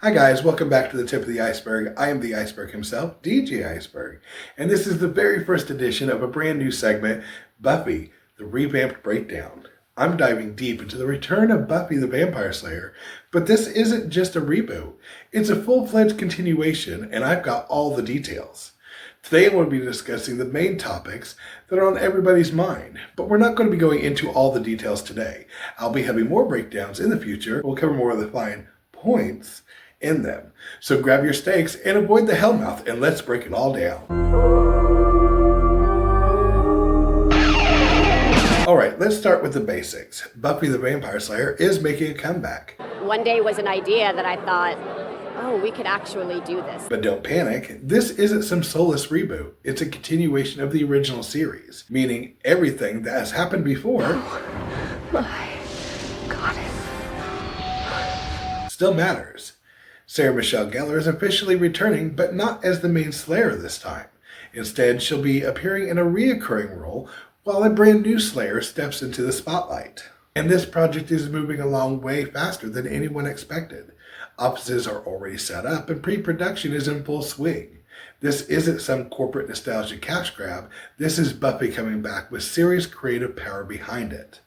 Hi guys, welcome back to the tip of the iceberg. I am the iceberg himself, DJ Iceberg, and this is the very first edition of a brand new segment, Buffy, the Revamped Breakdown. I'm diving deep into the return of Buffy the Vampire Slayer, but this isn't just a reboot. It's a full-fledged continuation, and I've got all the details. Today I'm going to be discussing the main topics that are on everybody's mind, but we're not going to be going into all the details today. I'll be having more breakdowns in the future. We'll cover more of the fine points in them. So grab your stakes and avoid the hellmouth, and let's break it all down. Alright, let's start with the basics. Buffy the Vampire Slayer is making a comeback. One day was an idea that I thought, oh, we could actually do this. But don't panic, this isn't some soulless reboot. It's a continuation of the original series, meaning everything that has happened before My goddess. still matters. Sarah Michelle Gellar is officially returning, but not as the main Slayer this time. Instead, she'll be appearing in a reoccurring role while a brand new Slayer steps into the spotlight. And this project is moving along way faster than anyone expected. Offices are already set up and pre-production is in full swing. This isn't some corporate nostalgia cash grab. This is Buffy coming back with serious creative power behind it.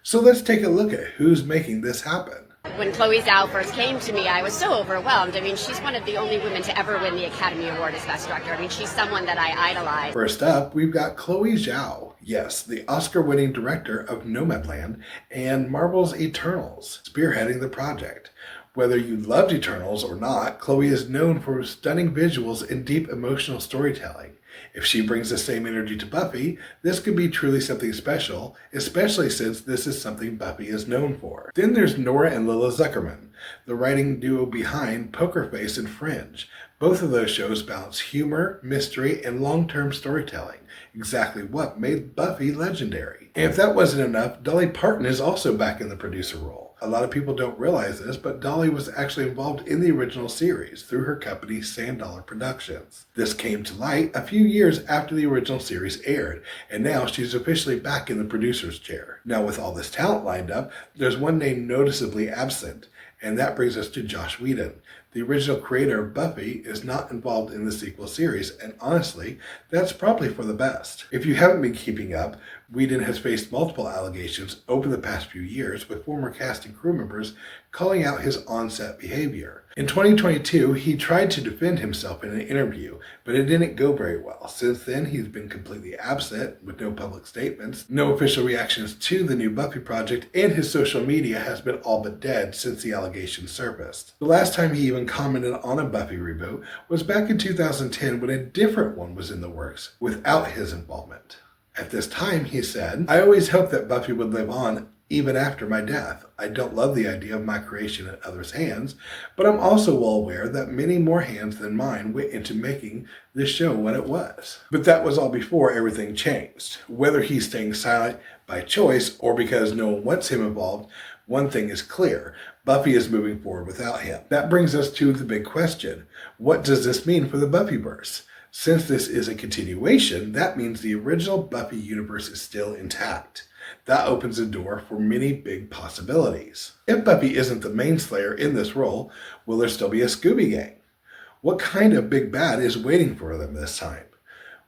So let's take a look at who's making this happen. When Chloé Zhao first came to me, I was so overwhelmed. I mean, she's one of the only women to ever win the Academy Award as Best Director. I mean, she's someone that I idolize. First up, we've got Chloé Zhao. Yes, the Oscar-winning director of Nomadland and Marvel's Eternals, spearheading the project. Whether you loved Eternals or not, Chloé is known for stunning visuals and deep emotional storytelling. If she brings the same energy to Buffy, this could be truly something special, especially since this is something Buffy is known for. Then there's Nora and Lilla Zuckerman, the writing duo behind Poker Face and Fringe. Both of those shows balance humor, mystery, and long-term storytelling, exactly what made Buffy legendary. And if that wasn't enough, Dolly Parton is also back in the producer role. A lot of people don't realize this, but Dolly was actually involved in the original series through her company Sand Dollar Productions. This came to light a few years after the original series aired, and now she's officially back in the producer's chair. Now with all this talent lined up, there's one name noticeably absent, and that brings us to Joss Whedon. The original creator of Buffy is not involved in the sequel series, and honestly, that's probably for the best. If you haven't been keeping up, Whedon has faced multiple allegations over the past few years, with former cast and crew members calling out his on-set behavior. In 2022, he tried to defend himself in an interview, but it didn't go very well. Since then, he's been completely absent, with no public statements, no official reactions to the new Buffy project, and his social media has been all but dead since the allegations surfaced. The last time he even commented on a Buffy reboot was back in 2010 when a different one was in the works, without his involvement. At this time, he said, "I always hoped that Buffy would live on even after my death. I don't love the idea of my creation in others' hands, but I'm also well aware that many more hands than mine went into making this show what it was." But that was all before everything changed. Whether he's staying silent by choice or because no one wants him involved, one thing is clear: Buffy is moving forward without him. That brings us to the big question. What does this mean for the Buffyverse? Since this is a continuation, that means the original Buffy universe is still intact. That opens the door for many big possibilities. If Buffy isn't the main Slayer in this role, will there still be a Scooby Gang? What kind of big bad is waiting for them this time?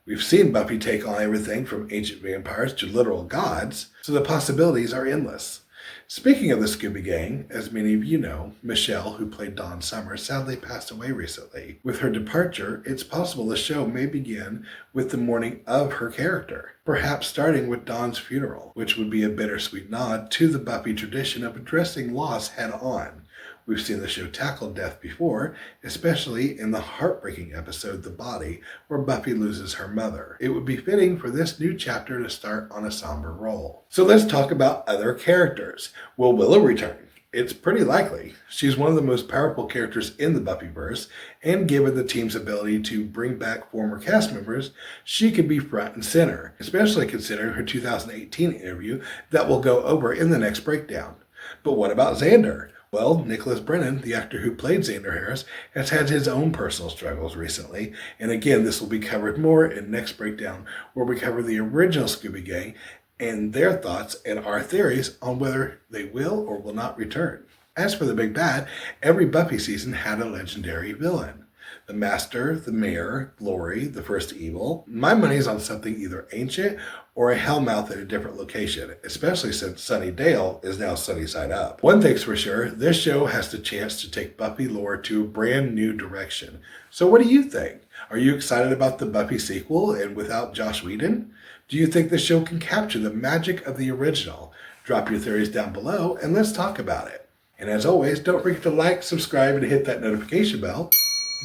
We've seen Buffy take on everything from ancient vampires to literal gods, so the possibilities are endless. Speaking of the Scooby Gang, as many of you know, Michelle, who played Dawn Summers, sadly passed away recently. With her departure, it's possible the show may begin with the mourning of her character, perhaps starting with Dawn's funeral, which would be a bittersweet nod to the Buffy tradition of addressing loss head-on. We've seen the show tackle death before, especially in the heartbreaking episode The Body, where Buffy loses her mother. It would be fitting for this new chapter to start on a somber role. So let's talk about other characters. Will Willow return? It's pretty likely. She's one of the most powerful characters in the Buffyverse, and given the team's ability to bring back former cast members, she could be front and center, especially considering her 2018 interview that we'll go over in the next breakdown. But what about Xander? Well, Nicholas Brennan, the actor who played Xander Harris, has had his own personal struggles recently, and again, this will be covered more in next breakdown, where we cover the original Scooby Gang and their thoughts and our theories on whether they will or will not return. As for the big bad, every Buffy season had a legendary villain. The Master, the Mayor, Glory, the First Evil. My money's on something either ancient or a hellmouth at a different location, especially since Sunnydale is now Sunnyside Up. One thing's for sure, this show has the chance to take Buffy lore to a brand new direction. So what do you think? Are you excited about the Buffy sequel and without Joss Whedon? Do you think the show can capture the magic of the original? Drop your theories down below and let's talk about it. And as always, don't forget to like, subscribe, and hit that notification bell.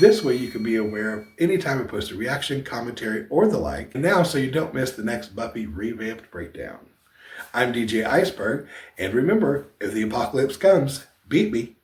This way you can be aware of any time I post a reaction, commentary, or the like. And now so you don't miss the next Buffy ReVamped Breakdown. I'm DJ Iceberg, and remember, if the apocalypse comes, beat me.